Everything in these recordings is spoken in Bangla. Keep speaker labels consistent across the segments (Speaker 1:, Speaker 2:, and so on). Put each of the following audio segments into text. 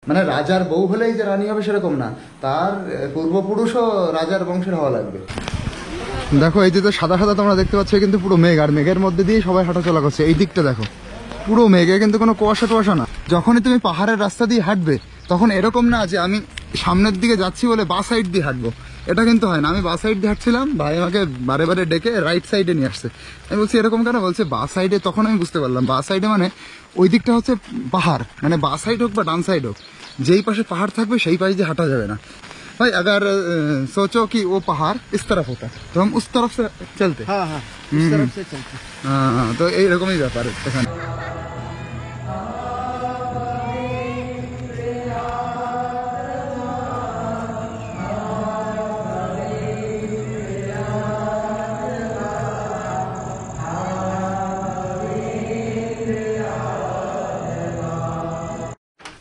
Speaker 1: মানে রাজার বউ হলেই যে রানী হবে সেরকম না, তার পূর্বপুরুষও রাজার বংশের হওয়া লাগবে। দেখো এই যে তো সাদা সাদা তোমরা দেখতে পাচ্ছ, কিন্তু পুরো মেঘ, আর মেঘের মধ্যে দিয়ে সবাই হাঁটাচলা করছে। এই দিকটা দেখো পুরো মেঘে, কিন্তু কোনো কুয়াশা টুয়াশা না। যখনই তুমি পাহাড়ের রাস্তা দিয়ে হাঁটবে তখন এরকম না যে আমি সামনের দিকে যাচ্ছি বলে বা সাইড দিয়ে হাঁটবো, এটা কিন্তু হয় না। আমি বা সাইড দিয়ে হাঁটছিলাম, ভাই আমাকে বারে বারে ডেকে রাইট সাইডে নিয়ে আসছে। আমি বলছি এরকম কেন, বলছে বা সাইডে। তখন আমি বুঝতে পারলাম বা সাইডে মানে ওই দিকটা হচ্ছে পাহাড়, মানে বা সাইড হোক বা ডান সাইড হোক, যেই পাশে পাহাড় থাকবে সেই পাশে দিয়ে হাঁটা যাবে না भाई। अगर सोचो कि वो पहाड़ इस तरफ होता तो हम उस तरफ से चलते।
Speaker 2: हाँ हाँ, इस तरफ से चलते।
Speaker 1: हाँ, तो এইরকমই ব্যাপার এখানে।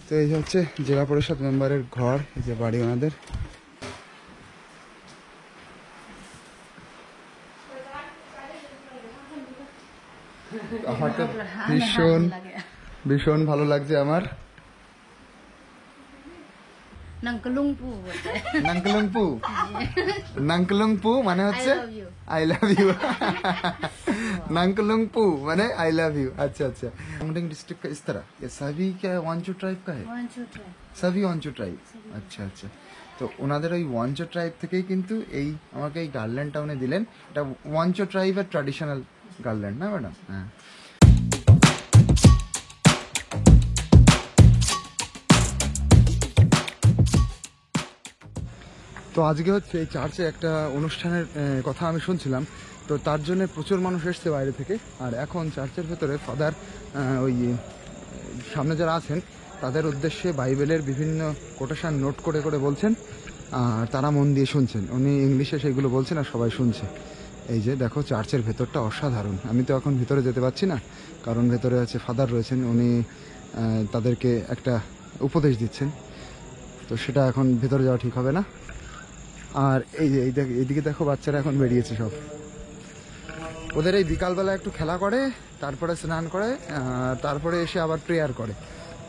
Speaker 1: তো এই হচ্ছে জেলা পরিষদ মেম্বারের ঘর, এই যে বাড়ি ওনাদের। আমার তো ভীষণ ভীষণ ভালো লাগছে আমার।
Speaker 3: নাংকলুংপু
Speaker 1: নাংকলুংপু, নাংকলুংপু মানে হচ্ছে আই লাভ ইউ। नांगलुंगपू माने आई लव यू। अच्छा अच्छा, कांगडिंग डिस्ट्रिक्ट का इस तरह ये सभी क्या वांचो ट्राइब का है? सभी वांचो ट्राइब। अच्छा अच्छा, তো ওনাদের ওই ওয়াঞ্চো ট্রাইব থেকেই কিন্তু এই আমাকে এই গার্ল্যান্ডটা উনি দিলেন। এটা ওয়াঞ্চো ট্রাইবের ট্র্যাডিশনাল গার্ল্যান্ড না ম্যাডাম? হ্যাঁ। তো আজকে হচ্ছে এই চার্চে একটা অনুষ্ঠানের কথা আমি শুনছিলাম, তো তার জন্য প্রচুর মানুষ এসছে বাইরে থেকে। আর এখন চার্চের ভেতরে ফাদার ওই সামনে যারা আছেন তাদের উদ্দেশ্যে বাইবেলের বিভিন্ন কোটেশন নোট করে করে বলছেন, আর তারা মন দিয়ে শুনছেন। উনি ইংলিশে সেগুলো বলছেন আর সবাই শুনছে। এই যে দেখো চার্চের ভেতরটা অসাধারণ। আমি তো এখন ভিতরে যেতে পারছি না, কারণ ভেতরে আছে ফাদার রয়েছেন, উনি তাদেরকে একটা উপদেশ দিচ্ছেন, তো সেটা এখন ভেতরে যাওয়া ঠিক হবে না। আর এই যে এইদিকে দেখো বাচ্চারা এখন বেরিয়েছে সব। ওদের এই বিকালবেলা একটু খেলা করে, তারপরে স্নান করে, তারপরে এসে আবার প্রেয়ার করে।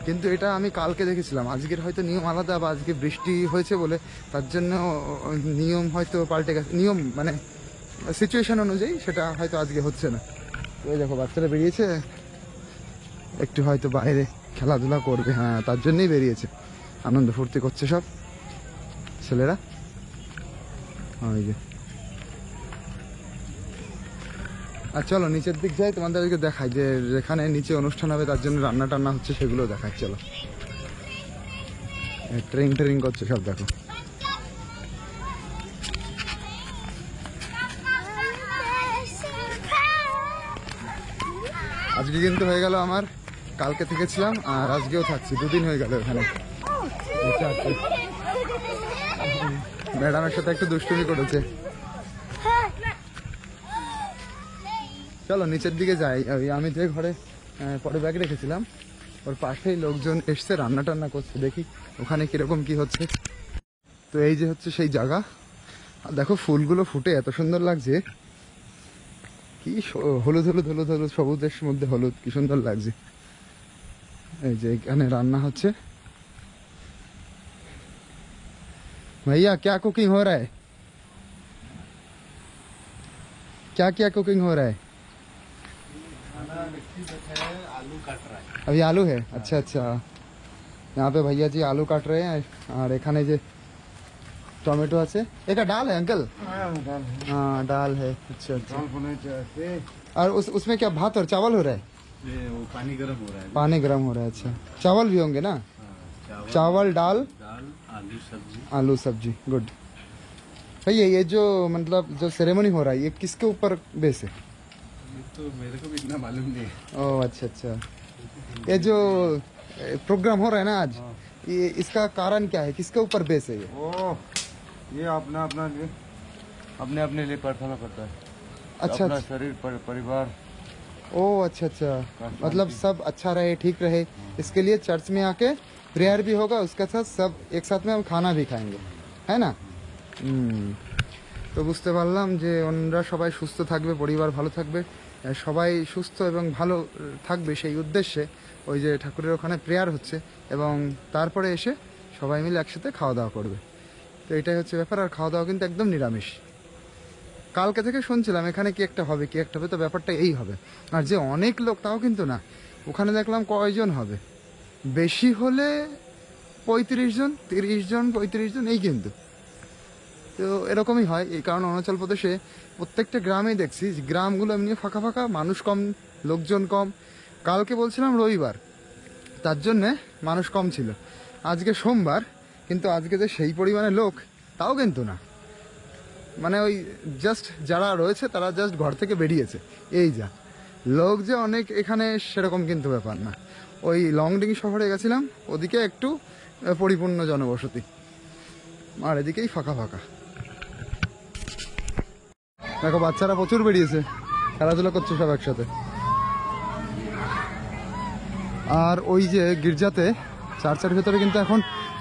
Speaker 1: কিন্তু এটা আমি কালকে দেখেছিলাম, আজকের হয়তো নিয়ম আলাদা, বা আজকে বৃষ্টি হয়েছে বলে তার জন্য নিয়ম হয়তো পাল্টে গেছে। নিয়ম মানে সিচুয়েশন অনুযায়ী সেটা হয়তো আজকে হচ্ছে না। ওই দেখো বাচ্চারা বেরিয়েছে, একটু হয়তো বাইরে খেলাধুলা করবে, হ্যাঁ তার জন্যই বেরিয়েছে। আনন্দ ফুর্তি করছে সব ছেলেরা। ওই যে, আর চলো নিচের দিক যাই, তোমাদেরকে দেখাই যে যেখানে নিচে অনুষ্ঠান হবে তার জন্য রান্না টান্না হচ্ছে, সেগুলো দেখাই। চলো, ট্রেন ট্রেন করছে সব দেখো। আজকে কিন্তু হয়ে গেল আমার, কালকে থেকেছিলাম আর আজকেও থাকছি, দুদিন হয়ে গেল এখানে। ম্যাডামের সাথে একটু দুষ্টুমি করেছে। চলো নিচের দিকে যাই। ওই আমি যে ঘরে পরে ব্যাগ রেখেছিলাম ওর পাশেই লোকজন এসছে, রান্না টান্না করছে, দেখি ওখানে কিরকম কি হচ্ছে। তো এই যে হচ্ছে সেই জায়গা, দেখো ফুলগুলো ফুটে এত সুন্দর লাগছে, কি হলুদ হলুদ হলুদ হলুদ, সবুজের মধ্যে হলুদ, কি সুন্দর লাগছে। এই যে এখানে রান্না হচ্ছে। भैया क्या कुकिंग हो रहा है? क्या क्या कुकिंग हो रहा है?
Speaker 2: आलू काट रहा है।
Speaker 1: अभी आलू है? अच्छा अच्छा, यहाँ पे भैया जी आलू काट रहे हैं। और एखाने जे टमेटो আছে, এটা ডাল है अंकल? हाँ डाल है। अच्छा अच्छा, और उसमें क्या भात और चावल हो रहा है?
Speaker 2: वो पानी गर्म हो रहा है।
Speaker 1: पानी गर्म हो रहा है। अच्छा, चावल भी होंगे ना? चावल दाल
Speaker 2: आलू सब्जी।
Speaker 1: आलू सब्जी, गुड। भैया ये जो मतलब जो सेरेमनी हो रहा है ये किसके ऊपर बेस है?
Speaker 2: तो मेरे को भी इतना मालूम नहीं है।
Speaker 1: ओह अच्छा अच्छा, ये जो प्रोग्राम हो रहा है ना आज, ये इसका कारण क्या है, किसके ऊपर बेस है ये?
Speaker 2: ये अपना अपना लिए अपने अपने लिए प्रार्थना करता है।
Speaker 1: अच्छा
Speaker 2: अपना
Speaker 1: अच्छा,
Speaker 2: शरीर परिवार।
Speaker 1: ओह अच्छा अच्छा, मतलब सब अच्छा रहे, ठीक रहे, इसके लिए चर्च में आके प्रेयर भी होगा, उसके साथ सब एक साथ में हम खाना भी खाएंगे, है ना? তো বুঝতে পারলাম যে ওনারা সবাই সুস্থ থাকবে, পরিবার ভালো থাকবে, সবাই সুস্থ এবং ভালো থাকবে সেই উদ্দেশ্যে ওই যে ঠাকুরের ওখানে প্রেয়ার হচ্ছে এবং তারপরে এসে সবাই মিলে একসাথে খাওয়া দাওয়া করবে। তো এটাই হচ্ছে ব্যাপার। আর খাওয়া দাওয়া কিন্তু একদম নিরামিষ। কালকে থেকে শুনছিলাম এখানে কি একটা হবে, তো ব্যাপারটা এই হবে। আর যে অনেক লোক তাও কিন্তু না, ওখানে দেখলাম কয়জন হবে, বেশি হলে 35 জন, 30 জন, 35 জন এই কিন্তু। তো এরকমই হয়, এই কারণে অরুণাচল প্রদেশে প্রত্যেকটা গ্রামেই দেখছি গ্রামগুলো এমনি ফাঁকা ফাঁকা, মানুষ কম, লোকজন কম। কালকে বলছিলাম রবিবার, তার জন্যে মানুষ কম ছিল। আজকে সোমবার, কিন্তু আজকে যে সেই পরিমাণে লোক তাও কিন্তু না। মানে ওই জাস্ট যারা রয়েছে তারা জাস্ট ঘর থেকে বেরিয়েছে, এই যা। লোক যে অনেক এখানে সেরকম কিন্তু ব্যাপার না। ওই লংডিং শহরে গেছিলাম, ওদিকে একটু পরিপূর্ণ জনবসতি, আর এদিকেই ফাঁকা ফাঁকা। দেখো বাচ্চারা প্রচুর বেরিয়েছে, খেলাধুলা করছে সব একসাথে। আর ওই যে গির্জাতে, চার্চের ভেতরে কিন্তু এখন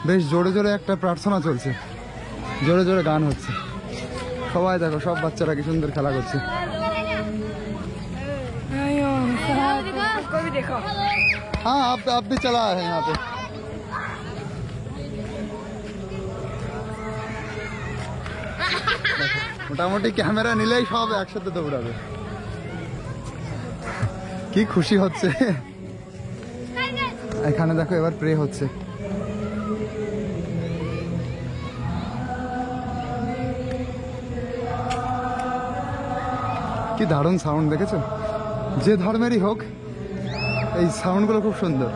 Speaker 1: বেশ জোরে জোরে একটা প্রার্থনা চলছে, জোরে জোরে গান হচ্ছে। সবাই দেখো, সব বাচ্চারা কি সুন্দর খেলা করছে। হ্যাঁ, আপ भी चला है यहाँ पे। মোটামুটি ক্যামেরা নিলেই সব একসাথে দৌড়াবে, কি খুশি হচ্ছে। এখানে দেখো এবার প্রে হচ্ছে। কি দারুণ সাউন্ড দেখেছো, যে ধর্মেরই হোক এই সাউন্ডগুলো খুব সুন্দর।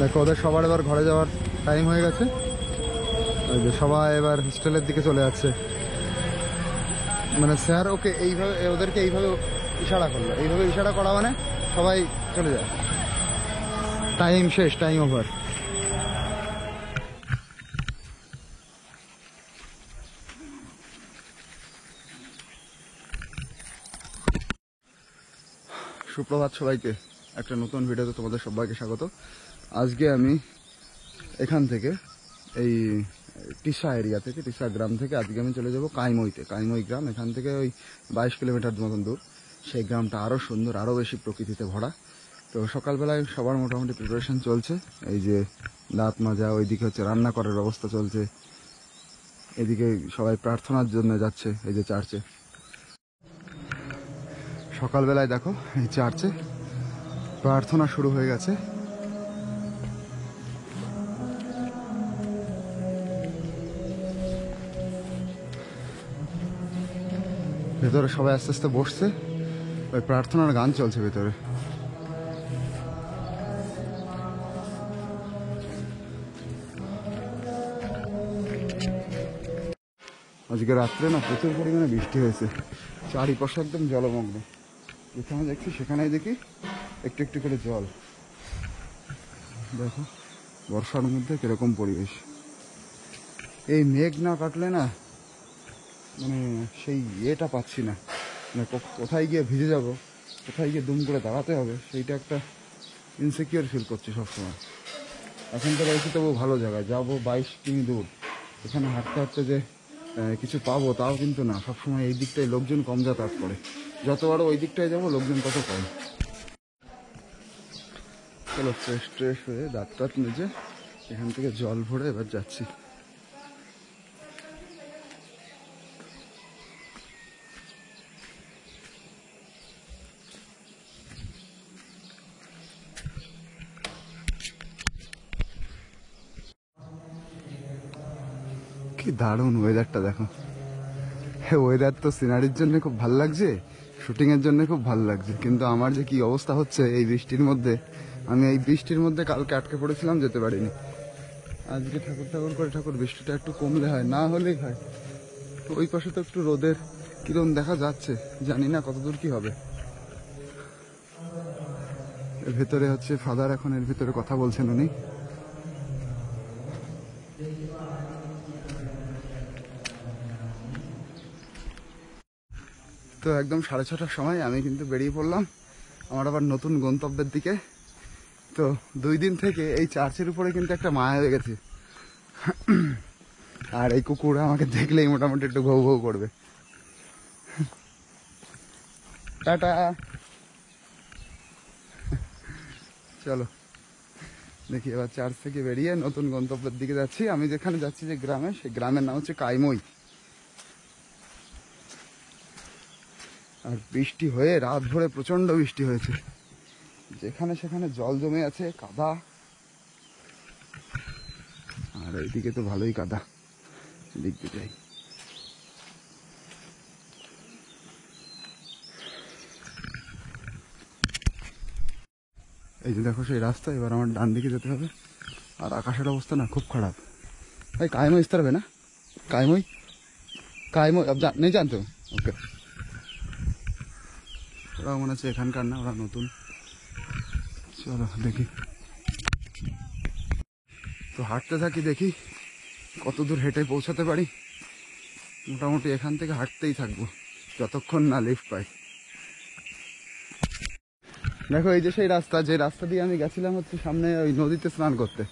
Speaker 1: দেখো ওদের সবার এবার ঘরে যাওয়ার টাইম হয়ে গেছে। ওই যে সবাই এবার হোস্টেলের দিকে চলে যাচ্ছে। মানে স্যার ওকে এইভাবে, ওদেরকে এইভাবে ইশারা করলো, এইভাবে ইশারা করা মানে সবাই চলে যায়, টাইম শেষ, টাইম ওভার। সুপ্রভাত সবাইকে, একটা নতুন ভিডিওতে তোমাদের সবাইকে স্বাগত। আজকে আমি এখান থেকে, এই টিসা এরিয়া থেকে, টিসা গ্রাম থেকে আজকে আমি চলে যাব কাইমইতে। কাইমই গ্রাম এখান থেকে ওই 22 কিলোমিটার মতন দূর। সেই গ্রামটা আরও সুন্দর, আরও বেশি প্রকৃতিতে ভরা। তো সকালবেলায় সবার মোটামুটি প্রিপারেশন চলছে। এই যে দাঁত মাজা, ওইদিকে হচ্ছে রান্না করার ব্যবস্থা চলছে, এদিকে সবাই প্রার্থনার জন্য যাচ্ছে এই যে চার্চে। সকালবেলায় দেখো এই চার্চে প্রার্থনা শুরু হয়ে গেছে। ভেতরে সবাই আস্তে আস্তে বসছে, ওই প্রার্থনার গান চলছে ভেতরে। আজকে রাত্রে না প্রচুর পরিমাণে বৃষ্টি হয়েছে, চারিপাশে একদম জলমগ্ন। যেখানে দেখছি সেখানেই দেখি একটু একটু করে জল। দেখো বর্ষার মধ্যে কিরকম পরিবেশ। এই মেঘ না কাটলে না মানে সেই ইয়েটা পাচ্ছি না, মানে কোথায় গিয়ে ভিজে যাব, কোথায় গিয়ে দুম করে দাঁড়াতে হবে, সেইটা একটা ইনসিকিউর ফিল করছি সবসময়। এখন তো রয়েছি তবু ভালো জায়গায়, যাবো 22 কিমি দূর, এখানে হাঁটতে হাঁটতে যে কিছু পাবো তাও কিন্তু না। সবসময় এই দিকটায় লোকজন কম যাতায়াত করে, যতবার ওই দিকটায় যাবো লোকজন তত কম। চলো ফ্রেশ ট্রেশ হয়ে দাঁত টাত মেজে এখান থেকে জল ভরে এবার যাচ্ছি। কি দারুণ ওয়েদারটা দেখো। হ্যাঁ, ওয়েদার তো সিনারির জন্য খুব ভালো লাগছে, শুটিংয়ের জন্য খুব ভালো লাগছে, কিন্তু আমার যে কি অবস্থা হচ্ছে এই বৃষ্টির মধ্যে। আমি এই বৃষ্টির মধ্যে কালকে আটকে পড়েছিলাম, যেতে পারিনি। আজকে ঠাকুর ঠাকুর করে ঠাকুর বৃষ্টিটা একটু কমলে হয়, না হলেই হয়। ওই পাশে তো একটু রোদের কিরণ দেখা যাচ্ছে, জানি না কতদূর কি হবে। এর ভেতরে হচ্ছে ফাদার, এখন এর ভেতরে কথা বলছেন উনি। তো একদম 6:30টার সময় আমি কিন্তু বেরিয়ে পড়লাম আমার আবার নতুন গন্তব্যের দিকে। তো 2 দিন থেকে এই চার্চের উপরে কিন্তু একটা মায়া হয়ে গেছে। আর এই কুকুর আমাকে দেখলেই মোটামুটি একটু ঘৌ ঘৌ করবে। টাটা, চলো দেখি এবার চার্চ থেকে বেরিয়ে নতুন গন্তব্যের দিকে যাচ্ছি। আমি যেখানে যাচ্ছি যে গ্রামে, সেই গ্রামের নাম হচ্ছে কাইমই। আর বৃষ্টি হয়ে রাত ভরে প্রচন্ড বৃষ্টি হয়েছে, যেখানে সেখানে জল জমে আছে, কাদা। আর এইদিকে তো ভালোই কাদা, দেখতে চাই। এই যে দেখো সেই রাস্তা, এবার আমার ডান দিকে যেতে হবে। আর আকাশের অবস্থা না খুব খারাপ। ভাই কাইমই ইস্তার হবে না? কাইমই কাইমই নেই জানতো? ওকে, ওরা মনে হচ্ছে এখানকার না, ওরা নতুন। চলো দেখি। তো হাঁটতে থাকি, দেখি কত দূর হেঁটে পৌঁছাতে পারি। মোটামুটি এখান থেকে হাঁটতেই থাকবো যতক্ষণ না লিফট পাই। দেখো এই যে সেই রাস্তা, যে রাস্তা দিয়ে আমি গেছিলাম হচ্ছে সামনে ওই নদীতে স্নান করতে।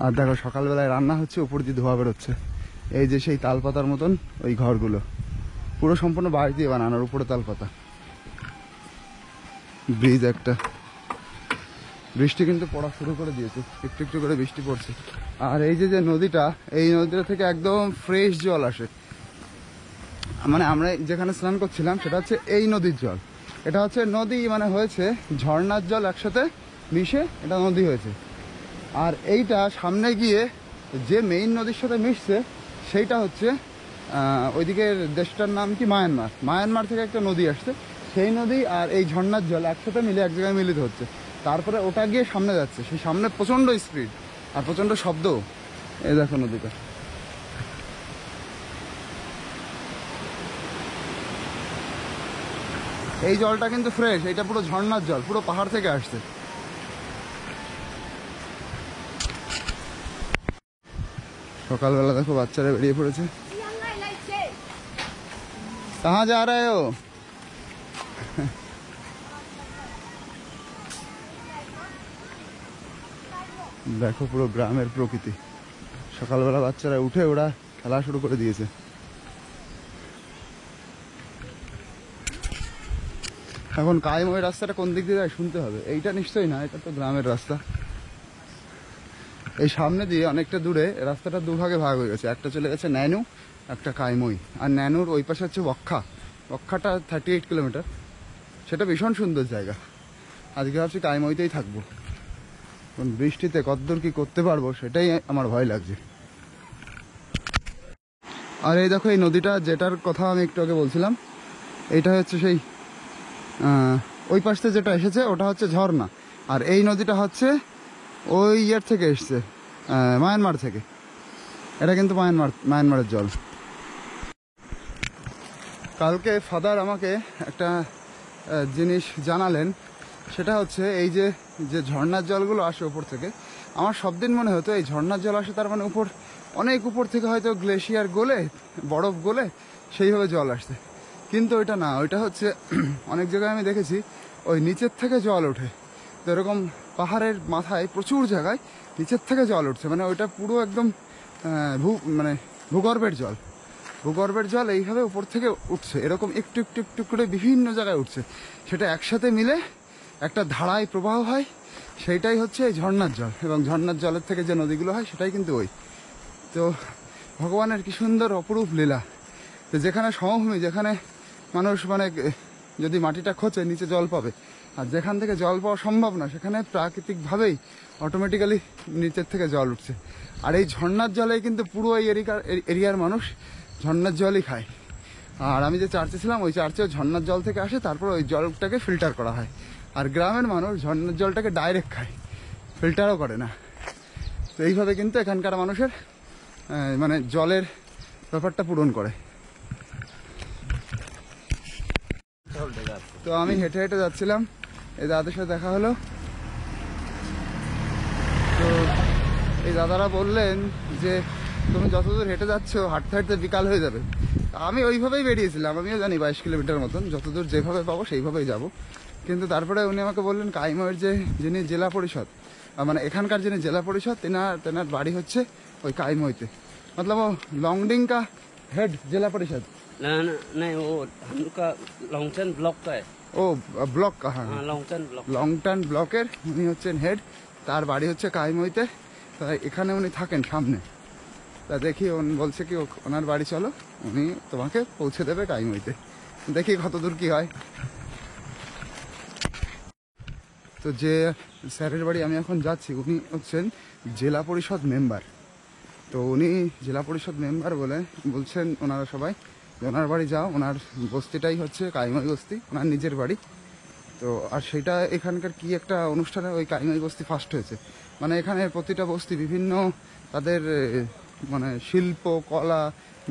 Speaker 1: আর দেখো সকালবেলায় রান্না হচ্ছে, উপর দিয়ে ধোয়া বেরোচ্ছে। এই যে সেই তালপাতার মতন ওই ঘরগুলো, পুরো সম্পূর্ণ বাঁশ দিয়ে বানানোর, উপরে তালপাতা। ব্রিজ একটা। বৃষ্টি কিন্তু পড়া শুরু করে দিয়েছে, একটু একটু করে বৃষ্টি পড়ছে। আর এই যে যে নদীটা, এই নদীটা থেকে একদম ফ্রেশ জল আসে। মানে আমরা যেখানে স্নান করছিলাম সেটা হচ্ছে এই নদীর জল। এটা হচ্ছে নদী, মানে হয়েছে ঝর্ণার জল একসাথে মিশে এটা নদী হয়েছে। আর এইটা সামনে গিয়ে যে মেইন নদীর সাথে মিশছে সেইটা হচ্ছে ওইদিকের দেশটার নাম কি, মায়ানমার। মায়ানমার থেকে একটা নদী আসছে, সেই নদী আর এই ঝর্ণার জল একসাথে মিলে এক জায়গায় মিলিত হচ্ছে। তারপরে ওটা গিয়ে সামনে যাচ্ছে, সেই সামনে প্রচণ্ড স্পিড আর প্রচণ্ড শব্দ। এই দেখো নদীটা, এই জলটা কিন্তু ফ্রেশ, এটা পুরো ঝর্ণার জল, পুরো পাহাড় থেকে আসছে। সকালবেলা দেখো বাচ্চারা বেরিয়ে পড়েছে। কাহা যা রা হো? দেখো পুরো গ্রামের প্রকৃতি। সকালবেলা বাচ্চারা উঠে ওরা খেলা শুরু করে দিয়েছে। এখন কাইমই রাস্তাটা কোন দিক দিয়ে যায় শুনতে হবে। এইটা নিশ্চয়ই না, এটা তো গ্রামের রাস্তা। এই সামনে দিয়ে অনেকটা দূরে রাস্তাটা দুভাগে ভাগ হয়ে গেছে, একটা চলে গেছে ন্যানু, একটা কাইমই। আর ন্যানুর ওই পাশে হচ্ছে বক্ষা। বক্ষাটা 38 কিলোমিটার, সেটা ভীষণ সুন্দর জায়গা। আজকে ভাবছি কাইমইতেই থাকবো। কারণ বৃষ্টিতে কতদূর কি করতে পারবো সেটাই আমার ভয় লাগছে। আর এই দেখো এই নদীটা, যেটার কথা আমি একটু আগে বলছিলাম, এইটা হচ্ছে সেই ওই পাশ থেকে যেটা এসেছে ওটা হচ্ছে ঝর্ণা। আর এই নদীটা হচ্ছে ওই ইয়ের থেকে এসছে, মায়ানমার থেকে। এটা কিন্তু মায়ানমারের জল। কালকে ফাদার আমাকে একটা জিনিস জানালেন, সেটা হচ্ছে এই যে যে ঝর্ণার জলগুলো আসে উপর থেকে, আমার সব দিন মনে হতো এই ঝর্ণার জল আসে তার মানে উপর, অনেক উপর থেকে হয়তো গ্লেশিয়ার গলে, বরফ গলে সেইভাবে জল আসছে। কিন্তু ওইটা না, ওইটা হচ্ছে অনেক জায়গায় আমি দেখেছি ওই নিচের থেকে জল ওঠে। তো এরকম পাহাড়ের মাথায় প্রচুর জায়গায় নিচের থেকে জল উঠছে, মানে ওইটা পুরো একদম ভূগর্ভের জল। ভূগর্ভের জল এইভাবে উপর থেকে উঠছে, এরকম একটু একটু একটু করে বিভিন্ন জায়গায় উঠছে। সেটা একসাথে মিলে একটা ধারায় প্রবাহ হয়, সেইটাই হচ্ছে এই ঝর্ণার জল। এবং ঝর্ণার জলের থেকে যে নদীগুলো হয় সেটাই কিন্তু ওই। তো ভগবানের কি সুন্দর অপরূপ লীলা, তো যেখানে সমভূমি, যেখানে মানুষ মানে যদি মাটিটা খোঁচে নিচে জল পাবে, আর যেখান থেকে জল পাওয়া সম্ভব না সেখানে প্রাকৃতিকভাবেই অটোমেটিক্যালি নিচের থেকে জল উঠছে। আর এই ঝর্ণার জলেই কিন্তু পুরো এই এরিয়ার মানুষ ঝর্ণার জলই খায়। আর আমি যে চার্চে ছিলাম ওই চার্চেও ঝর্ণার জল থেকে আসে, তারপর ওই জলটাকে ফিল্টার করা হয়। আর গ্রামের মানুষ ঝর্ণার জলটাকে ডাইরেক্ট খায়, ফিল্টারও করে না। তো এইভাবে কিন্তু এখানকার মানুষের মানে জলের ব্যাপারটা পূরণ করে। তো আমি হেঁটে হেঁটে যাচ্ছিলাম, এই দাদাদের সাথে দেখা হলো। তো এই দাদারা বললেন যে তুমি যতদূর হেঁটে যাচ্ছ হাঁটতে হাঁটতে বিকাল হয়ে যাবে। আমি ওইভাবেই বেরিয়েছিলাম, আমিও জানি 22 কিলোমিটার মতন, যতদূর যেভাবে পাবো সেইভাবেই যাব। কিন্তু তারপরে উনি আমাকে বললেন কাইময়ের যিনি জেলা পরিষদ, মানে এখানকার যিনি জেলা পরিষদ, তেনার বাড়ি হচ্ছে ওই কাইমইতে, মতলব ও লংডিং কা হেড জেলা পরিষদ।
Speaker 4: नहीं वो हम लोग का लॉन्गटन ब्लॉक का है।
Speaker 1: ও ব্লক কা, হ্যাঁ
Speaker 4: हाँ लॉन्गटन ब्लॉक।
Speaker 1: লংটান ব্লকের উনি হচ্ছেন হেড, তার বাড়ি হচ্ছে কাইমইতে। তাই এখানে উনি থাকেন সামনে। তা দেখি বলছে কি ওনার বাড়ি চলো, উনি তোমাকে পৌঁছে দেবে কাইমইতে। দেখি কত দূর কি হয়। তো যে স্যারের বাড়ি আমি এখন যাচ্ছি উনি হচ্ছেন জেলা পরিষদ মেম্বার। তো উনি জেলা পরিষদ মেম্বার বলে বলছেন ওনারা সবাই যে ওনার বাড়ি যাও, ওনার বস্তিটাই হচ্ছে কাইমই বস্তি, ওনার নিজের বাড়ি। তো আর সেটা এখানকার কি একটা অনুষ্ঠানে ওই কাইমই বস্তি ফার্স্ট হয়েছে। মানে এখানে প্রতিটা বস্তি বিভিন্ন তাদের মানে শিল্প কলা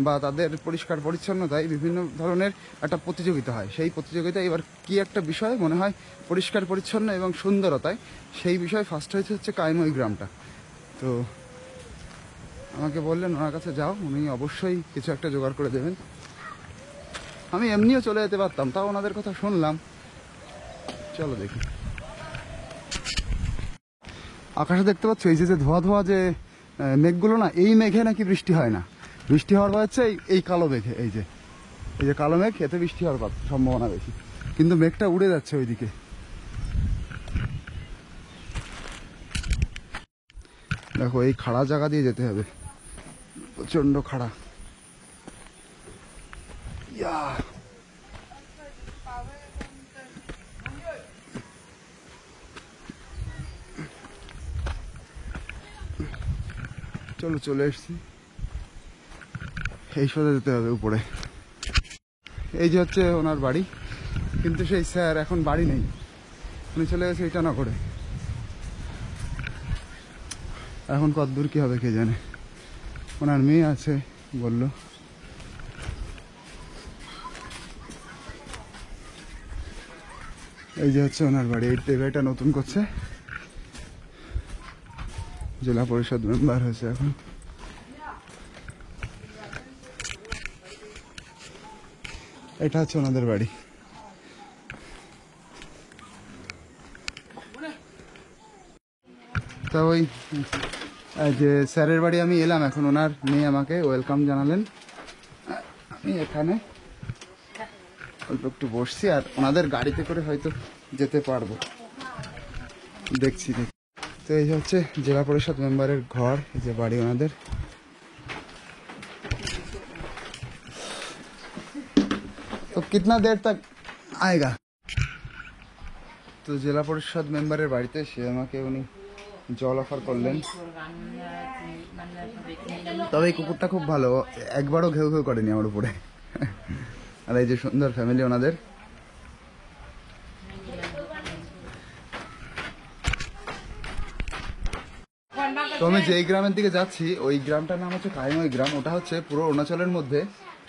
Speaker 1: বা তাদের পরিষ্কার পরিচ্ছন্নতায় বিভিন্ন ধরনের একটা প্রতিযোগিতা হয়। সেই প্রতিযোগিতায় এবার কি একটা বিষয় মনে হয় পরিষ্কার পরিচ্ছন্ন এবং সুন্দরতায়, সেই বিষয় ফার্স্ট হয়েছে হচ্ছে কাইমই গ্রামটা। তো আমাকে বললেন ওনার কাছে যাও, উনি অবশ্যই কিছু একটা জোগাড় করে দেবেন। আমি এমনিও চলে যেতে পারতাম, তাও ওনাদের কথা শুনলাম। চলো দেখি। আকাশে দেখতে পাচ্ছ এই যে ধোয়া ধোয়া যে মেঘগুলো না, এই মেঘে নাকি বৃষ্টি হয় না। বৃষ্টি হওয়ার হচ্ছে এই কালো মেঘে, এই যে কালো মেঘ, এতে বৃষ্টি হওয়ার সম্ভাবনা বেশি। কিন্তু মেঘটা উড়ে যাচ্ছে ওইদিকে। দেখো এই খাড়া জায়গা দিয়ে যেতে হবে, প্রচন্ড খাড়া। ইয়া চলো চলে এসছি, এই সোজা যেতে হবে উপরে। এই যে হচ্ছে ওনার বাড়ি, কিন্তু সেই স্যার এখন বাড়ি নেই, উনি চলে গেছে ইটানগরে। এখন কত দূর কি হবে কে জানে। ওনার মেয়ে আছে বললো। এই যে হচ্ছে ওনার বাড়ি, এই জায়গাটা নতুন করছে, জেলা পরিষদ মেম্বার হয়েছে এখন। এটা হচ্ছে ওনাদের বাড়ি। তা ওই যে স্যারের বাড়ি আমি এলাম এখন, ওনার মেয়ে আমাকে ওয়েলকাম জানালেন। আমি এখানে অল্প একটু বসছি, আর ওনাদের গাড়িতে করে হয়তো যেতে পারবো, দেখছি। তো এই হচ্ছে জেলা পরিষদ মেম্বারের ঘর, এই যে বাড়ি ওনাদের। তো কিতনা দের তক আয়েগা? তো জেলা পরিষদ মেম্বারের বাড়িতে সে আমাকে উনি জল অফার করলেন। তবে এই কুকুরটা খুব ভালো, একবারও ঘেউ ঘেউ করেনি আমার উপরে। আর এই যে সুন্দর ফ্যামিলি ওনাদের। তো আমি যেই গ্রামের দিকে যাচ্ছি ওই গ্রামটার নাম হচ্ছে কাইমই গ্রাম। ওটা হচ্ছে পুরো অরুণাচলের মধ্যে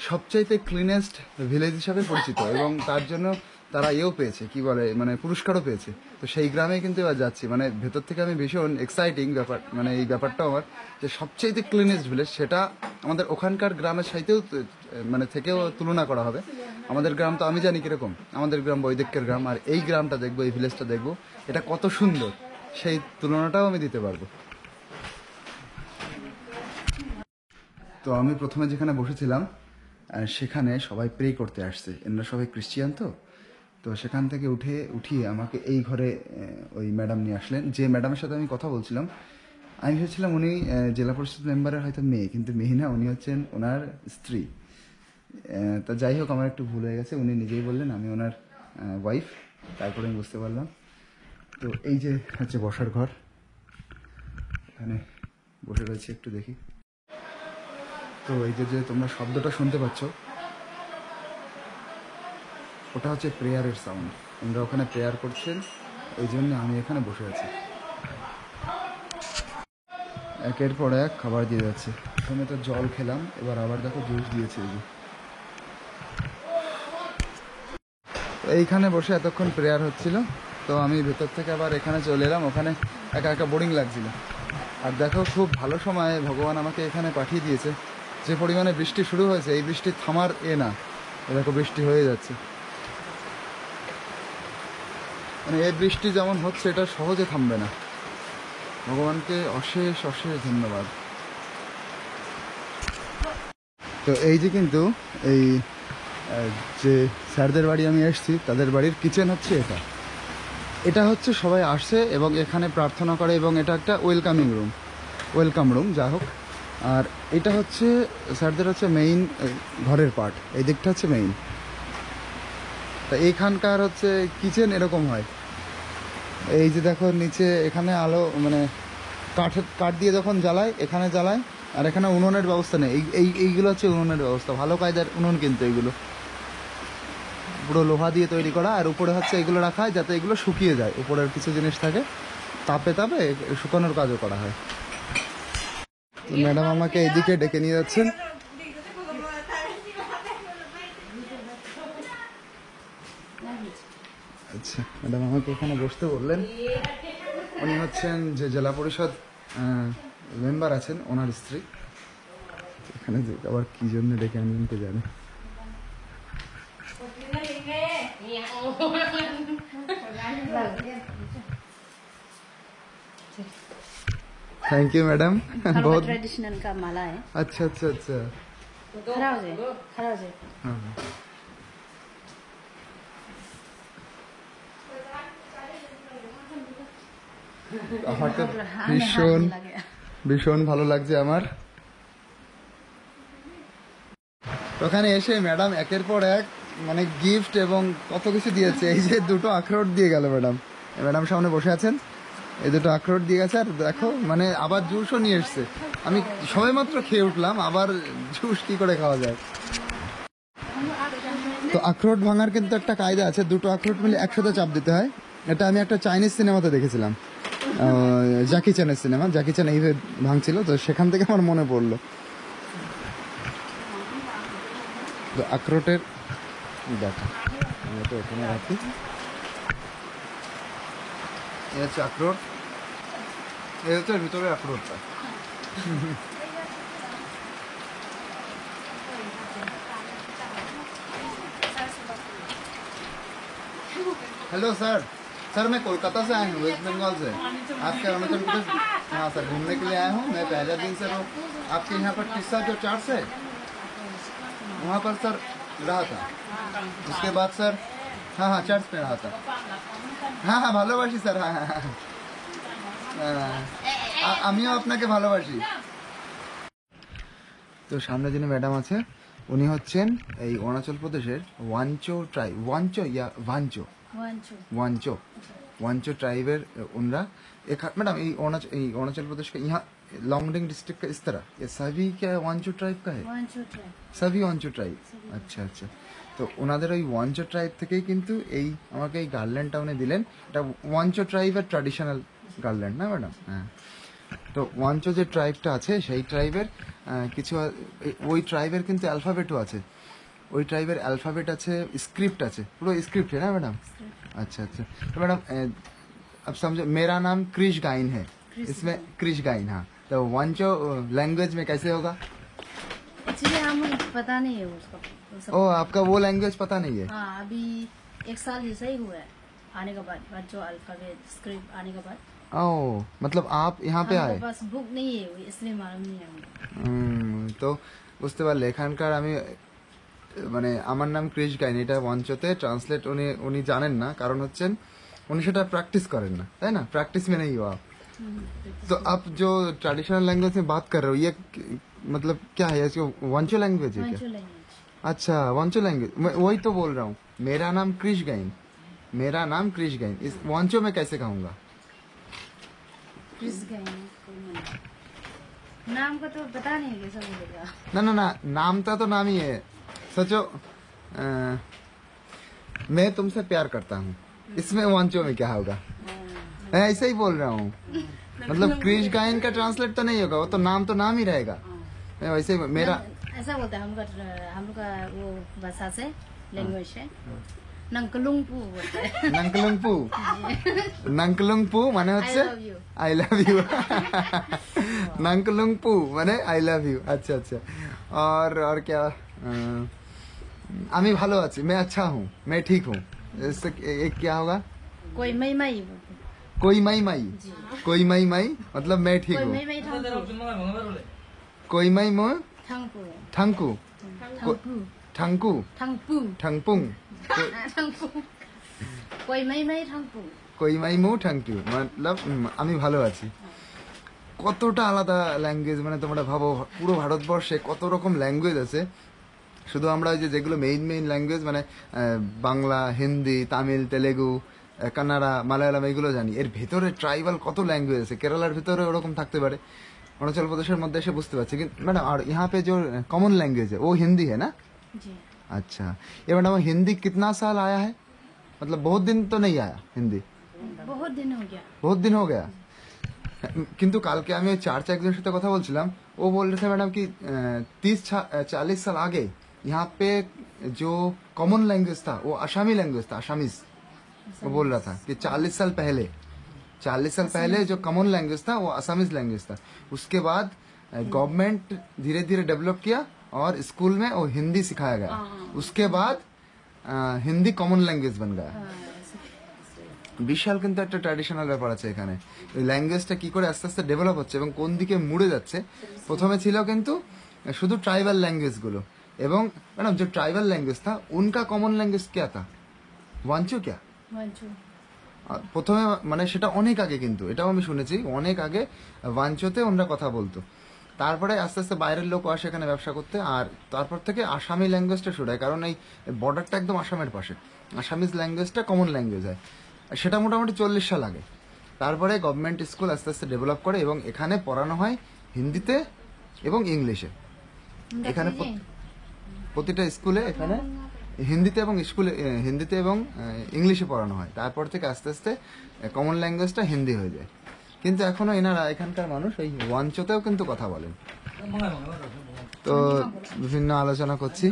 Speaker 1: সবচাইতে ক্লিনেস্ট ভিলেজ হিসাবে পরিচিত, এবং তার জন্য তারা এও পেয়েছে, কি বলে মানে পুরস্কারও পেয়েছে। তো সেই গ্রামে কিন্তু এবার যাচ্ছি, মানে ভেতর থেকে আমি ভীষণ এক্সাইটিং ব্যাপার, মানে এই ব্যাপারটা আমার যে সবচাইতে ক্লিনেস্ট ভিলেজ, সেটা আমাদের ওখানকার গ্রামের সাথেও মানে থেকেও তুলনা করা হবে। আমাদের গ্রাম তো আমি জানি কিরকম, আমাদের গ্রাম বৈদিকের গ্রাম, আর এই গ্রামটা দেখবো, এই ভিলেজটা দেখবো, এটা কত সুন্দর, সেই তুলনাটাও আমি দিতে পারবো। তো আমি প্রথমে যেখানে বসেছিলাম সেখানে সবাই প্রে করতে আসছে, এনারা সবাই ক্রিশ্চিয়ান। তো সেখান থেকে উঠিয়ে আমাকে এই ঘরে ওই ম্যাডাম নিয়ে আসলেন। যে ম্যাডামের সাথে আমি কথা বলছিলাম, আমি ভেবেছিলাম উনি জেলা পরিষদ মেম্বারের হয়তো মেয়ে, কিন্তু মেয়ে না, উনি হচ্ছেন ওনার স্ত্রী। তা যাই হোক, আমার একটু ভুল হয়ে গেছে, উনি নিজেই বললেন আমি ওনার ওয়াইফ, তারপরে আমি বুঝতে পারলাম। তো এই যে হচ্ছে বসার ঘর, এখানে বসে রয়েছে, একটু দেখি। তো এই যে তোমরা শব্দটা শুনতে পাচ্ছ, ওটা হচ্ছে প্রেয়ারের সাউন্ড। আমরা ওখানে প্রেয়ার করছেন, ওই জন্য আমি এখানে বসে আছি। একের পর এক খাবার দিয়ে যাচ্ছে। প্রথমে তো জল খেলাম, এবার আবার দেখো জুস দিয়েছে। এই যে এইখানে বসে এতক্ষণ প্রেয়ার হচ্ছিল, তো আমি ভেতর থেকে আবার এখানে চলে এলাম। ওখানে একা একা বোরিং লাগছিল। আর দেখো খুব ভালো সময়ে ভগবান আমাকে এখানে পাঠিয়ে দিয়েছে। যে পরিমাণে বৃষ্টি শুরু হয়েছে, এই বৃষ্টি থামার না, দেখো বৃষ্টি হয়ে যাচ্ছে। মানে এই বৃষ্টি যেমন হচ্ছে, এটা সহজে থামবে না। ভগবানকে অশেষ অশেষ ধন্যবাদ। তো এই যে কিন্তু এই যে স্যারদের বাড়ি আমি এসেছি, তাদের বাড়ির কিচেন হচ্ছে এটা। এটা হচ্ছে সবাই আসে এবং এখানে প্রার্থনা করে, এবং এটা একটা ওয়েলকাম রুম যা হোক। আর এটা হচ্ছে স্যারদের হচ্ছে মেইন ঘরের পার্ট, এই দিকটা হচ্ছে মেইন। তা এইখানকার হচ্ছে কিচেন এরকম হয়। এই যে দেখো নিচে এখানে আলো, মানে কাঠ দিয়ে যখন জ্বালায়, এখানে জ্বালায়। আর এখানে উনুনের ব্যবস্থা নেই। এইগুলো হচ্ছে উনুনের ব্যবস্থা, ভালো কায়দার উনুন, কিন্তু এইগুলো পুরো লোহা দিয়ে তৈরি করা। আর উপরে হচ্ছে এগুলো রাখা হয় যাতে এগুলো শুকিয়ে যায়, উপরের কিছু জিনিস থাকে, তাপে শুকানোর কাজও করা হয়। তো ম্যাডাম আমাকে এইদিকে ডেকে নিয়ে যাচ্ছেন। আচ্ছা, ম্যাডাম আমাকে এখানে বসতে বললেন। উনি হচ্ছেন যে জেলা পরিষদ মেম্বার আছেন, ওনার স্ত্রী। এখানে আবার কি জন্য ডেকে আনলেন কে জানে। Thank you madam. बहुत
Speaker 3: ट्रेडिशनल का माला है।
Speaker 1: अच्छा अच्छा अच्छा।
Speaker 3: खड़ा हो जाए, खड़ा हो जाए।
Speaker 1: हाँ আমাকে ভীষণ ভীষণ ভালো লাগছে আমার। ওখানে এসে ম্যাডাম একের পর এক মানে গিফট এবং কত কিছু দিয়েছে। এই যে দুটো আখরোট দিয়ে গেল ম্যাডাম, ম্যাডাম সামনে বসে আছেন, এই দুটো আখরোট দিয়ে গেছে। আর দেখো মানে আবার জুসও নিয়ে এসছে। আমি সবেমাত্র খেয়ে উঠলাম, আবার জুস কি করে খাওয়া যায়। তো আখরোট ভাঙার কিন্তু একটা কায়দা আছে, দুটো আখরোট মিলে একসাথে চাপ দিতে হয়। এটা আমি একটা চাইনিজ সিনেমাতে দেখেছিলাম, জ্যাকি চ্যানের সিনেমা। জ্যাকি চ্যান এইভাবে ভাঙছিল, তো সেখান থেকে আমার মনে পড়লো। তো আখরোটের দেখা আমি তো ওখানে রাখি। এই হচ্ছে আখরোট, এই হচ্ছে ভিতরে আখরোটটা। Hello sir. सर मैं कोलकाता से आया हूँ, वेस्ट बंगाल से। आपके अरुणाचल प्रदेश, हाँ सर, घूमने के लिए आया हूँ। मैं पहले दिन से आपके यहाँ पर किस्सा जो चार्ज है वहाँ पर सर रहा था। उसके बाद सर हाँ हाँ चर्च पे रहा था। हाँ हाँ ভালোবাসি স্যার। হ্যাঁ হ্যাঁ হ্যাঁ, আমিও আপনাকে ভালোবাসি। তো সামনে যিনি ম্যাডাম আছে, উনি হচ্ছেন এই অরুণাচল প্রদেশের ওয়াঞ্চো ট্রাইব। वांचो ट्राइबर उनरा एक। मैडम अरुणाचल प्रदेश का यहाँ लॉन्गडिंग डिस्ट्रिक्ट का इस तरह ये सभी क्या वांचो ट्राइब का है? सभी वांचो ट्राइब। अच्छा अच्छा। তো ওনাদের ওই ওয়াঞ্চো ট্রাইব থেকেই কিন্তু এই আমাকে এই গার্ল্যান্ডটা উনি দিলেন। এটা ওয়াঞ্চো ট্রাইবের ট্র্যাডিশনাল গার্ল্যান্ড না ম্যাডাম? হ্যাঁ। তো ওয়াঞ্চো যে ট্রাইবটা আছে সেই ট্রাইবের কিছু ওই ট্রাইবের কিন্তু অ্যালফাবেটও আছে। ওই ট্রাইবের অ্যালফাবেট আছে, স্ক্রিপ্ট আছে, পুরো স্ক্রিপ্ট है ना मैडम? अच्छा अच्छा। तो मैडम अब समझो मेरा नाम क्रिश गाइन है, इसमें क्रिश गाइन। हाँ, तो वांचो लैंग्वेज में कैसे होगा?
Speaker 3: एक्चुअली हम पता नहीं है उसका।
Speaker 1: ओ आपका वो लैंग्वेज पता नहीं है?
Speaker 3: हाँ, अभी 1 साल जैसा ही हुआ है आने के बाद, जो अल्फाबेट स्क्रिप्ट आने के बाद।
Speaker 1: ओ मतलब आप यहाँ पे आए?
Speaker 3: बस बुक नहीं है इसलिए मालूम नहीं है हमको।
Speaker 1: তো বুঝতে পারলে এখানকার আমি মানে আমার নাম ক্রিশ গাইন, এটা ওয়াঞ্চোতে ট্রান্সলেট উনি জানেন না, কারণ হচ্ছেন উনি সেটা প্র্যাকটিস করেন না, তাই না? প্র্যাকটিস में नहीं हो आप। तो आप जो ट्रेडिशनल लैंग्वेज में बात कर रहे हो, ये मतलब क्या है? इसको वांचो लैंग्वेज है क्या? अच्छा, वांचो लैंग्वेज। मैं वही तो बोल रहा हूँ, मेरा नाम क्रिश गाइन, मेरा नाम क्रिश गाइन। इस वांचो में कैसे कहूँगा?
Speaker 3: क्रिश गाइन नाम का तो पता नहीं कैसा बोलेगा।
Speaker 1: ना ना ना, नाम का तो नाम ही है। सोचो मैं तुमसे प्यार करता हूँ, इसमें वांचो में क्या होगा? मैं ऐसे ही बोल रहा हूँ। मतलब क्रिश गायन का ट्रांसलेट तो नहीं होगा, वो तो नाम ही रहेगा। वैसे मेरा
Speaker 3: ऐसा बोलते हैं हम लोग का वो भाषा से, लैंग्वेज है, नंकलुंगपू बोलते हैं।
Speaker 1: नंकलुंगपू, नंकलुंगपू माने হচ্ছে
Speaker 3: I love you.
Speaker 1: I love you. नंकलुंगपू माने आई लव यू। अच्छा अच्छा। और क्या, আমি ভালো আছি, मैं अच्छा हूँ, मैं ठीक हूँ। इससे एक क्या होगा,
Speaker 3: कोई मई मई बोलते हैं।
Speaker 1: कोई मई मई, कोई मई मई मतलब मैं ठीक
Speaker 3: कोई
Speaker 1: हूँ।
Speaker 3: मई मई
Speaker 1: कोई मई मो
Speaker 3: ठांगपू
Speaker 1: ठंकू,
Speaker 3: ठांगपू
Speaker 1: ठंकू,
Speaker 3: ठांगपू
Speaker 1: ठंगपुंग,
Speaker 3: ठांगपू कोई मई मई ठांगपू।
Speaker 1: কই মাই মো থ্যাংক ইউ मतलब আমি ভালো আছি। কতটা আলাদা ল্যাঙ্গুয়েজ, মানে তোমরা ভাবো পুরো ভারতবর্ষে কত রকম ল্যাঙ্গুয়েজ আছে। শুধু আমরা ওই যেগুলো মেইন ল্যাঙ্গুয়েজ মানে বাংলা, হিন্দি, তামিল, তেলেগু, কান্নাড়া, মালায়ালাম এগুলো জানি, এর ভেতরে ট্রাইবাল কত ল্যাঙ্গুয়েজ আছে। কেরালার ভিতরে ওরকম থাকতে পারে, অরুণাচল প্রদেশের মধ্যে এসে বুঝতে পারছি। কিন্তু ম্যাডাম আর यहाँ पे जो कॉमन लैंग्वेज है वो हिंदी है ना?
Speaker 3: जी
Speaker 1: अच्छा, ये मैडम हिंदी कितना साल आया है, मतलब बहुत दिन तो नहीं आया हिंदी?
Speaker 3: बहुत दिन हो गया।
Speaker 1: बहुत दिन हो गया। কিন্তু কালকে আমি ওই চার্চ একজনের সাথে কথা বলছিলাম, ও বল रहे थे मैडम कि 30-40 साल आगे यहाँ पे जो कॉमन लैंग्वेज था वो आसामी लैंग्वेज था, आसामीज। वो बोल रहा था कि 40 साल पहले जो कॉमन लैंग्वेज था वो आसामीज लैंग्वेज था। उसके बाद गवर्नमेंट धीरे धीरे डेवलप किया और स्कूल में वो हिंदी सिखाया गया। उसके बाद हिंदी कॉमन लैंग्वेज बन गया। বিশাল কিন্তু একটা ট্র্যাডিশনাল ব্যাপার আছে এখানে। ওই ল্যাঙ্গুয়েজটা কি করে আস্তে আস্তে ডেভেলপ হচ্ছে এবং কোন দিকে মুড়ে যাচ্ছে। প্রথমে ছিল কিন্তু শুধু ট্রাইবাল ল্যাঙ্গুয়েজ গুলো, এবং ম্যাডাম যে ট্রাইবাল ল্যাঙ্গুয়েজ था उनका कॉमन लैंग्वेज क्या था, वांचो क्या?
Speaker 3: वांचो
Speaker 1: প্রথমে মানে সেটা অনেক আগে, কিন্তু এটাও আমি শুনেছি অনেক আগে ওয়াঞ্চোতে ওনারা কথা বলতো। তারপরে আস্তে আস্তে বাইরের লোক আসে এখানে ব্যবসা করতে, আর তারপর থেকে আসামি ল্যাঙ্গুয়েজটা শুরু হয়, কারণ এই বর্ডারটা একদম আসামের পাশে। আসামিজ ল্যাঙ্গুয়েজটা কমন ল্যাঙ্গুয়েজ হয়, সেটা মোটামুটি 40 সাল আগে। তারপরে গভর্নমেন্ট স্কুল আস্তে আস্তে ডেভেলপ করে এবং এখানে পড়ানো হয় হিন্দিতে এবং ইংলিশে। এখানে প্রতিটা স্কুলে এখানে হিন্দিতে এবং ইংলিশে পড়ানো হয়। তারপর থেকে আস্তে আস্তে কমন ল্যাঙ্গুয়েজটা হিন্দি হয়ে যায়। কিন্তু এখনো এনারা এখানকার মানুষ এই ওয়াঞ্চোতেও কিন্তু কথা বলেন। তো বিভিন্ন আলোচনা করছি।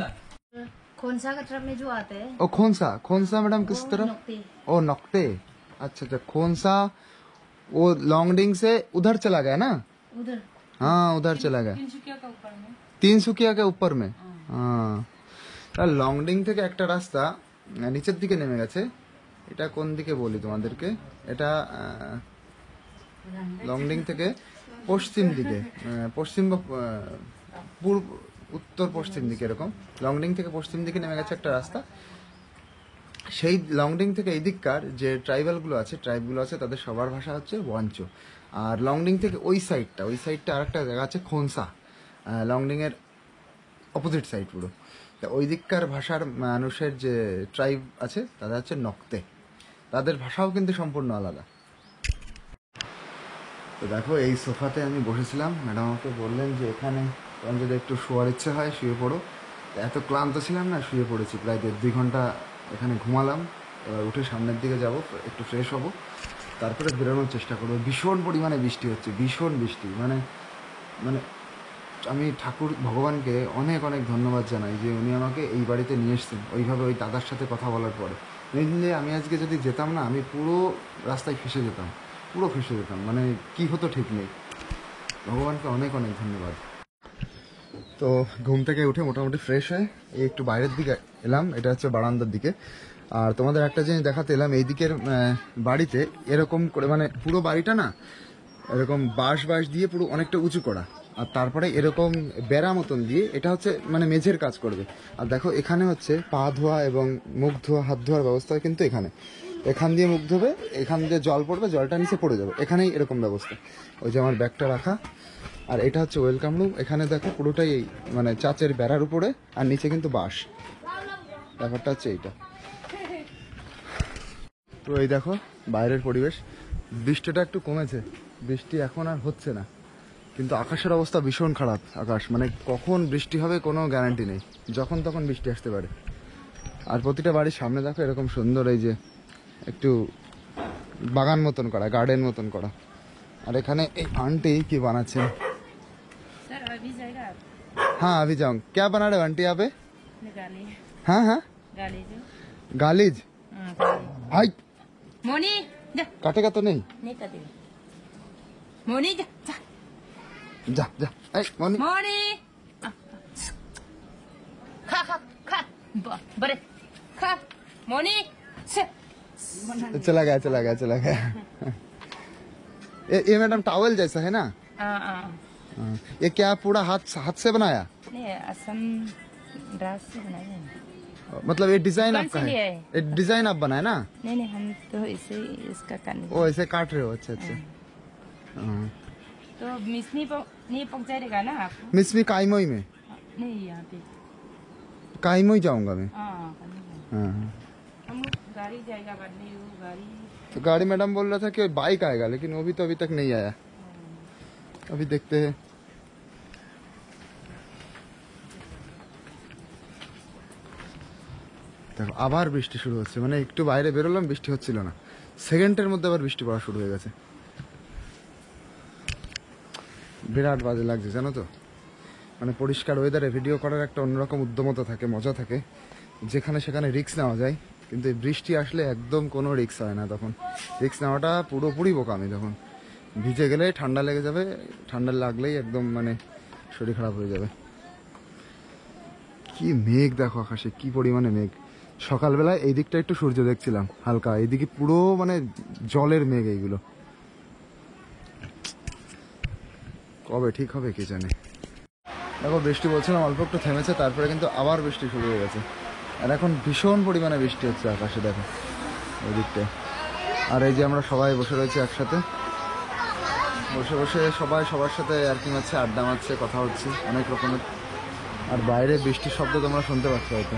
Speaker 3: खोंसा का तरफ में जो आते हैं
Speaker 1: ओ खोंसा मैडम किस तरफ?
Speaker 3: नोक्ते।
Speaker 1: ओ नक्ते। अच्छा अच्छा, खोंसा वो लॉन्गडिंग से उधर चला गया ना?
Speaker 3: उधर
Speaker 1: हाँ उधर चला गया, তিনসুকিয়া के ऊपर में। हाँ, লংডিং থেকে একটা রাস্তা নিচের দিকে নেমে গেছে। এটা কোন দিকে বলি তোমাদেরকে, এটা লংডিং থেকে পশ্চিম দিকে, পশ্চিম বা পূর্ব উত্তর পশ্চিম দিকে এরকম লংডিং থেকে পশ্চিম দিকে নেমে গেছে একটা রাস্তা। সেই লংডিং থেকে এই দিককার যে ট্রাইবগুলো আছে তাদের সবার ভাষা হচ্ছে ওয়াঞ্চো। আর লংডিং থেকে ওই সাইডটা আরেকটা জায়গা আছে খোনসা, লংডিং এর অপোজিট সাইড পুরো। ওই দিককার ভাষার মানুষের যে ট্রাইব আছে তাদের হচ্ছে নক্তে, তাদের ভাষাও কিন্তু সম্পূর্ণ আলাদা। তো দেখো এই সোফাতে আমি বসেছিলাম, ম্যাডাম আমাকে বললেন যে এখানে তোমার যদি একটু শোয়ার ইচ্ছে হয় শুয়ে পড়ো। এত ক্লান্ত ছিলাম না, শুয়ে পড়েছি। প্রায় 1.5-2 ঘন্টা এখানে ঘুমালাম। এবার উঠে সামনের দিকে যাব, একটু ফ্রেশ হব, তারপরে বেরোনোর চেষ্টা করবো। ভীষণ পরিমাণে বৃষ্টি হচ্ছে, ভীষণ বৃষ্টি। মানে আমি ঠাকুর ভগবানকে অনেক অনেক ধন্যবাদ জানাই যে উনি আমাকে এই বাড়িতে নিয়ে এসছেন। ওইভাবে ওই দাদার সাথে কথা বলার পরে মেনলি আমি আজকে যদি যেতাম না, আমি পুরো রাস্তায় ফেসে যেতাম, মানে কি হতো ঠিক নেই। ভগবানকে অনেক অনেক ধন্যবাদ। তো ঘুম থেকে উঠে মোটামুটি ফ্রেশ হয়ে এই একটু বাইরের দিকে এলাম, এটা হচ্ছে বারান্দার দিকে। আর তোমাদের একটা জিনিস দেখাতে এলাম, এই দিকের বাড়িতে এরকম করে মানে পুরো বাড়িটা না এরকম বাঁশ দিয়ে পুরো অনেকটা উঁচু করা, আর তারপরে এরকম বেড়া মতন দিয়ে এটা হচ্ছে মানে মেঝের কাজ করবে। আর দেখো এখানে হচ্ছে পা ধোয়া এবং মুখ ধোয়া, হাত ধোয়ার ব্যবস্থা কিন্তু এখান দিয়ে মুখ ধোবে, এখান দিয়ে জল পড়বে, জলটা নিচে পড়ে যাবে, এখানেই এরকম ব্যবস্থা। ওই যে আমার ব্যাগটা রাখা। আর এটা হচ্ছে ওয়েলকাম রুম। এখানে দেখো পুরোটাই এই মানে চাচের বেড়ার উপরে, আর নিচে কিন্তু বাঁশ। ব্যাপারটা হচ্ছে এইটা। তো এই দেখো বাইরের পরিবেশ। বৃষ্টিটা একটু কমেছে, বৃষ্টি এখন আর হচ্ছে না, কিন্তু আকাশের অবস্থা ভীষণ খারাপ। আকাশ মানে কখন বৃষ্টি হবে কোনো গ্যারান্টি নেই, যখন তখন বৃষ্টি আসতে পারে। আর প্রতিটা বাড়ির সামনে দেখো এরকম সুন্দর এই যে একটু বাগান মতন করা, গার্ডেন মতন করা, আর এখানে এই आंटी কি বানাচ্ছেন
Speaker 3: सर अभी जाएगा आप
Speaker 1: हाँ अभी जाऊँ क्या बना रहे हो आंटी यहाँ पे
Speaker 3: गाली
Speaker 1: हाँ हाँ
Speaker 3: गाली जो
Speaker 1: गालीज हाय
Speaker 3: मोनी जा
Speaker 1: काटेगा तो नहीं
Speaker 3: नहीं कर दे मोनी जा जा
Speaker 1: जा जा ऐ मोनी
Speaker 3: मोनी खा खा खा बड़े खा मोनी से
Speaker 1: चला गया ये मैडम टॉवल जैसा है ना हाँ, ये क्या पूरा हाथ से बनाया
Speaker 3: नहीं असम ड्रास से बनाए हैं
Speaker 1: मतलब ये डिजाइन
Speaker 3: कौन
Speaker 1: आपका
Speaker 3: से
Speaker 1: है
Speaker 3: लिए है?
Speaker 1: ये डिजाइन आप बनाए ना
Speaker 3: नहीं नहीं हम तो इसे इसका करने
Speaker 1: वो ऐसे काट रहे हो अच्छा अच्छा हाँ।
Speaker 3: तो मिस नहीं पहुंचाएगा ना आपको
Speaker 1: मिसमी काइमोई में
Speaker 3: नहीं यहाँ पे
Speaker 1: काइमोई जाऊंगा मैं
Speaker 3: हाँ
Speaker 1: हाँ
Speaker 3: हम लोग गाड़ी जाएगा बनने वो गाड़ी
Speaker 1: तो गाड़ी मैडम बोल रहा था कि बाइक आएगा लेकिन वो भी तो अभी तक नहीं आया अभी देखते हैं দেখো আবার বৃষ্টি শুরু হচ্ছে মানে একটু বাইরে বেরোলাম বৃষ্টি হচ্ছিল না সেকেন্ডের মধ্যে আবার বৃষ্টি পড়া শুরু হয়ে গেছে বিরাট বাজে লাগছে জানো তো মানে পরিষ্কার ওয়েদারে ভিডিও করার একটা অন্যরকম উদ্যমতা থাকে মজা থাকে যেখানে সেখানে রিস্ক নেওয়া যায় কিন্তু এই বৃষ্টি আসলে একদম কোনো রিস্ক হয় না তখন রিস্ক নেওয়াটা পুরোপুরি বোকামি তখন ভিজে গেলে ঠান্ডা লেগে যাবে ঠান্ডা লাগলেই একদম মানে শরীর খারাপ হয়ে যাবে কি মেঘ দেখো আকাশে কি পরিমাণে মেঘ সকালবেলায় এই দিকটা একটু সূর্য দেখছিলাম হালকা এইদিকে পুরো মানে জলের মেঘ এইগুলো কবে ঠিক হবে কি জানে দেখো বৃষ্টি বলছিলাম অল্প একটু থেমেছে তারপরে কিন্তু আবার বৃষ্টি শুরু হয়ে গেছে আর এখন ভীষণ পরিমাণে বৃষ্টি হচ্ছে আকাশে দেখো ওই দিকটায় আর এই যে আমরা সবাই বসে রয়েছি একসাথে বসে বসে সবাই সবার সাথে আর কি মারছে আড্ডা মারছে কথা হচ্ছে অনেক রকমের আর বাইরে বৃষ্টির শব্দ তোমরা শুনতে পাচ্ছ হয়তো